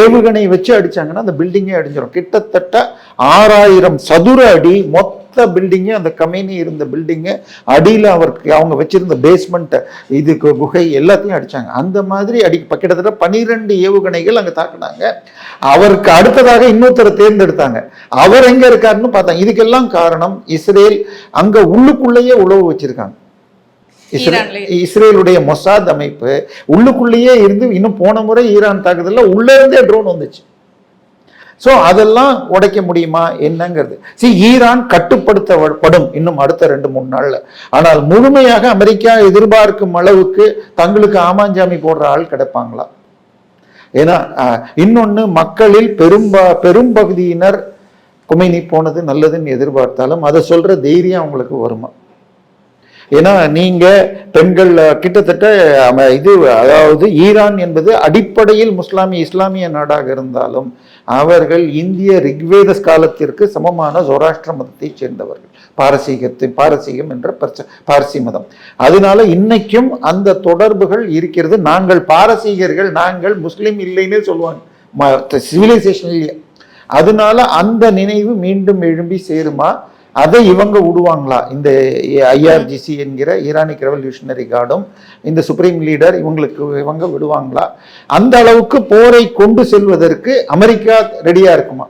ஏவுகணை வச்சு அடிச்சாங்கன்னா அந்த பில்டிங்கே அடிஞ்சிடும். கிட்டத்தட்ட 6000 சதுர அடி மொத்த பில்டிங்கு, அந்த கமேனி இருந்த பில்டிங்கு அடியில் அவங்க வச்சிருந்த பேஸ்மெண்ட் இதுக்கு குகை எல்லாத்தையும் அடிச்சாங்க. அந்த மாதிரி கிட்டத்தட்ட 12 ஏவுகணைகள் அங்க தாக்குனாங்க. அவருக்கு அடுத்ததாக இன்னொருத்தரை தேர்ந்தெடுத்தாங்க. அவர் எங்க இருக்காருன்னு பார்த்தாங்க. இதுக்கெல்லாம் காரணம் இஸ்ரேல் அங்க உள்ளுக்குள்ளேயே உளவு வச்சிருக்காங்க. இஸ்ரேலுடைய மொசாத் அமைப்பு உள்ளுக்குள்ளேயே இருந்து, இன்னும் போன முறை ஈரான் தாக்குதல்ல உள்ள இருந்தே ட்ரோன் வந்துச்சு. சோ அதெல்லாம் உடைக்க முடியுமா என்னங்கிறது. ஈரான் கட்டுப்படுத்தப்படும் இன்னும் அடுத்த 2-3 நாள்ல. ஆனால் முழுமையாக அமெரிக்கா எதிர்பார்க்கும் அளவுக்கு தங்களுக்கு ஆமாஞ்சாமி போடுற ஆள் கிடைப்பாங்களா? ஏன்னா இன்னொன்னு, மக்களில் பெரும்பகுதியினர் கொமைனி போனது நல்லதுன்னு எதிர்பார்த்தாலும் அதை சொல்ற தைரியம் அவங்களுக்கு வருமா? ஏன்னா நீங்க பெண்கள் கிட்டத்தட்ட அதாவது ஈரான் என்பது அடிப்படையில் இஸ்லாமிய நாடாக இருந்தாலும் அவர்கள் இந்திய ரிக்வேத காலத்திற்கு சமமான சௌராஷ்டிர மதத்தை சேர்ந்தவர்கள். பாரசீகம் என்ற பார்சி மதம். அதனால இன்னைக்கும் அந்த தொடர்புகள் இருக்கிறது. நாங்கள் பாரசீகர்கள், நாங்கள் முஸ்லிம் இல்லைன்னு சொல்லுவாங்க சிவிலைசேஷன்லயே. அதனால அந்த நினைவு மீண்டும் எழும்பி சேருமா? அதை இவங்க விடுவாங்களா? இந்த IRGC என்கிற ஈரானிக் ரெவல்யூஷனரி கார்டும் இந்த சுப்ரீம் லீடர் இவங்க விடுவாங்களா? அந்த அளவுக்கு போரை கொண்டு செல்வதற்கு அமெரிக்கா ரெடியா இருக்குமா?